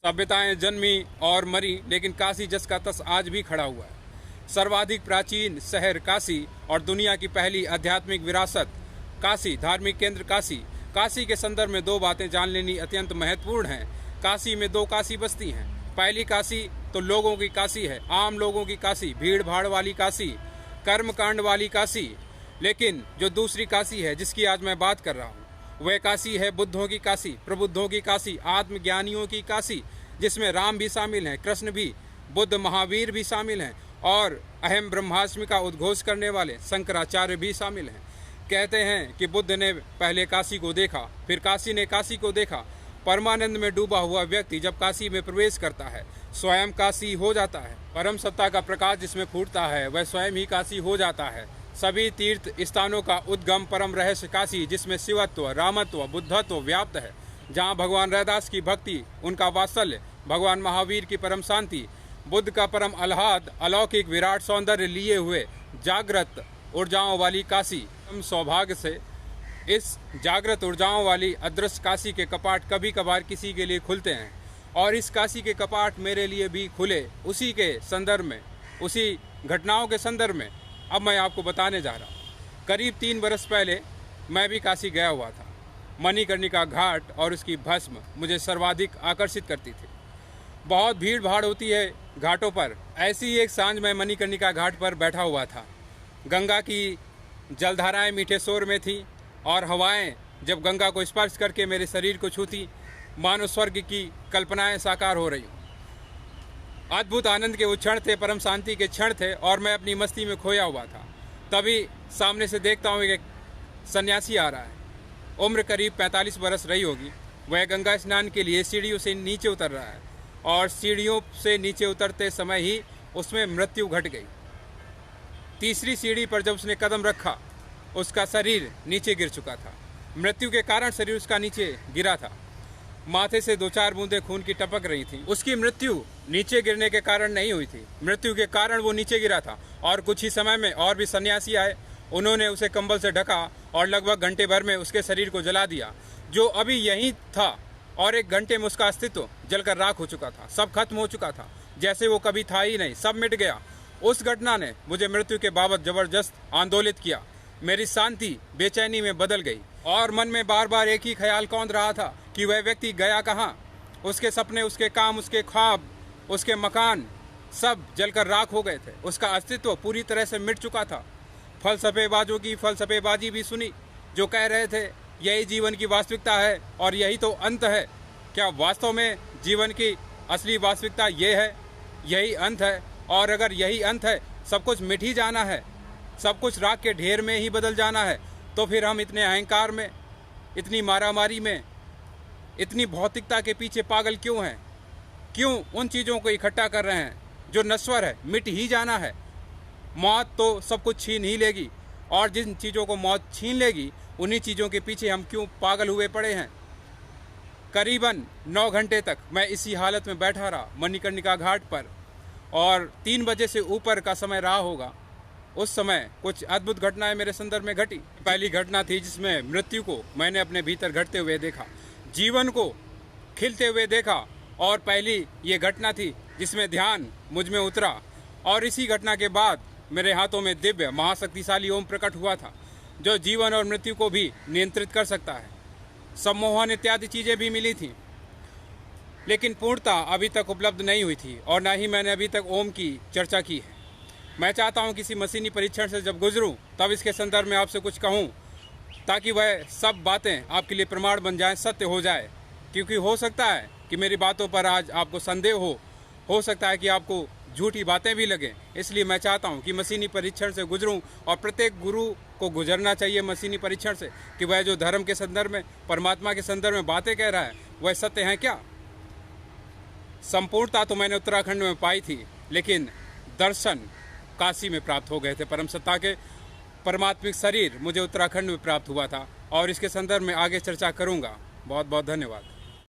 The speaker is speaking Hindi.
सभ्यताएं जन्मी और मरी, लेकिन काशी जस का तस आज भी खड़ा हुआ है। सर्वाधिक प्राचीन शहर काशी और दुनिया की पहली आध्यात्मिक विरासत काशी, धार्मिक केंद्र काशी। काशी के संदर्भ में दो बातें जान लेनी अत्यंत महत्वपूर्ण हैं। काशी में दो काशी बस्ती हैं। पहली काशी तो लोगों की काशी है, आम लोगों की काशी, भीड़ भाड़ वाली काशी, कर्मकांड वाली काशी। लेकिन जो दूसरी काशी है जिसकी आज मैं बात कर रहा हूँ, वह काशी है बुद्धों की काशी, प्रबुद्धों की काशी, आत्मज्ञानियों की काशी, जिसमें राम भी शामिल हैं, कृष्ण भी, बुद्ध महावीर भी शामिल हैं और अहम ब्रह्मास्मि का उद्घोष करने वाले शंकराचार्य भी शामिल हैं। कहते हैं कि बुद्ध ने पहले काशी को देखा, फिर काशी ने काशी को देखा। परमानंद में डूबा हुआ व्यक्ति जब काशी में प्रवेश करता है, स्वयं काशी हो जाता है। परम सत्ता का प्रकाश जिसमें फूटता है वह स्वयं ही काशी हो जाता है। सभी तीर्थ स्थानों का उद्गम परम रहस्य काशी, जिसमें शिवत्व, रामत्व, बुद्धत्व व्याप्त है। जहाँ भगवान रैदास की भक्ति, उनका वात्सल्य, भगवान महावीर की परम शांति, बुद्ध का परम आह्लाद, अलौकिक विराट सौंदर्य लिए हुए जागृत ऊर्जाओं वाली काशी। हम सौभाग्य से इस जागृत ऊर्जाओं वाली अदृश्य काशी के कपाट कभी कभार किसी के लिए खुलते हैं, और इस काशी के कपाट मेरे लिए भी खुले। उसी के संदर्भ में, उसी घटनाओं के संदर्भ में अब मैं आपको बताने जा रहा हूँ। करीब 3 बरस पहले मैं भी काशी गया हुआ था। मणिकर्णिका घाट और उसकी भस्म मुझे सर्वाधिक आकर्षित करती थी। बहुत भीड़ भाड़ होती है घाटों पर। ऐसी एक सांझ मैं मणिकर्णिका घाट पर बैठा हुआ था। गंगा की जलधाराएं मीठे शोर में थी और हवाएं जब गंगा को स्पर्श करके मेरे शरीर को छूती, मानो स्वर्ग की कल्पनाएं साकार हो रही। अद्भुत आनंद के वो क्षण थे, परम शांति के क्षण थे, और मैं अपनी मस्ती में खोया हुआ था। तभी सामने से देखता हूँ एक सन्यासी आ रहा है। उम्र करीब 45 बरस रही होगी। वह गंगा स्नान के लिए सीढ़ियों से नीचे उतर रहा है, और सीढ़ियों से नीचे उतरते समय ही उसमें मृत्यु घट गई। तीसरी सीढ़ी पर जब उसने कदम रखा, उसका शरीर नीचे गिर चुका था। मृत्यु के कारण शरीर उसका नीचे गिरा था। माथे से 2-4 बूंदें खून की टपक रही थी। उसकी मृत्यु नीचे गिरने के कारण नहीं हुई थी, मृत्यु के कारण वो नीचे गिरा था। और कुछ ही समय में और भी सन्यासी आए। उन्होंने उसे कंबल से ढका और लगभग घंटे भर में उसके शरीर को जला दिया, जो अभी यहीं था, और 1 घंटे में उसका अस्तित्व जलकर राख हो चुका था। सब खत्म हो चुका था, जैसे वो कभी था ही नहीं, सब मिट गया। उस घटना ने मुझे मृत्यु के बाबत जबरदस्त आंदोलित किया। मेरी शांति बेचैनी में बदल गई, और मन में बार बार एक ही ख्याल कौंध रहा था कि वह व्यक्ति गया कहाँ। उसके सपने, उसके काम, उसके ख्वाब, उसके मकान सब जलकर राख हो गए थे। उसका अस्तित्व पूरी तरह से मिट चुका था। फलसफेबाजों की फलसफेबाजी भी सुनी, जो कह रहे थे यही जीवन की वास्तविकता है और यही तो अंत है। क्या वास्तव में जीवन की असली वास्तविकता ये है, यही अंत है? और अगर यही अंत है, सब कुछ मिट ही जाना है, सब कुछ राख के ढेर में ही बदल जाना है, तो फिर हम इतने अहंकार में, इतनी मारामारी में, इतनी भौतिकता के पीछे पागल क्यों हैं? क्यों उन चीज़ों को इकट्ठा कर रहे हैं जो नश्वर है, मिट ही जाना है? मौत तो सब कुछ छीन ही लेगी, और जिन चीज़ों को मौत छीन लेगी, उन्हीं चीज़ों के पीछे हम क्यों पागल हुए पड़े हैं? करीबन 9 घंटे तक मैं इसी हालत में बैठा रहा मणिकर्णिका घाट पर, और 3 बजे से ऊपर का समय रहा होगा। उस समय कुछ अद्भुत घटनाएं मेरे संदर्भ में घटी। पहली घटना थी जिसमें मृत्यु को मैंने अपने भीतर घटते हुए देखा, जीवन को खिलते हुए देखा, और पहली ये घटना थी जिसमें ध्यान मुझ में उतरा। और इसी घटना के बाद मेरे हाथों में दिव्य महाशक्तिशाली ओम प्रकट हुआ था, जो जीवन और मृत्यु को भी नियंत्रित कर सकता है। सम्मोहन इत्यादि चीज़ें भी मिली थी, लेकिन पूर्णता अभी तक उपलब्ध नहीं हुई थी, और न ही मैंने अभी तक ओम की चर्चा की है। मैं चाहता हूं किसी मशीनी परीक्षण से जब गुजरूं, तब इसके संदर्भ में आपसे कुछ कहूं, ताकि वह सब बातें आपके लिए प्रमाण बन जाएं, सत्य हो जाए। क्योंकि हो सकता है कि मेरी बातों पर आज आपको संदेह हो सकता है कि आपको झूठी बातें भी लगें। इसलिए मैं चाहता हूं कि मशीनी परीक्षण से गुजरूं, और प्रत्येक गुरु को गुजरना चाहिए मशीनी परीक्षण से, कि वह जो धर्म के संदर्भ में, परमात्मा के संदर्भ में बातें कह रहा है, वह सत्य है क्या। संपूर्णता तो मैंने उत्तराखंड में पाई थी, लेकिन दर्शन काशी में प्राप्त हो गए थे। परम सत्ता के परमात्मिक शरीर मुझे उत्तराखंड में प्राप्त हुआ था, और इसके संदर्भ में आगे चर्चा करूंगा। बहुत बहुत धन्यवाद।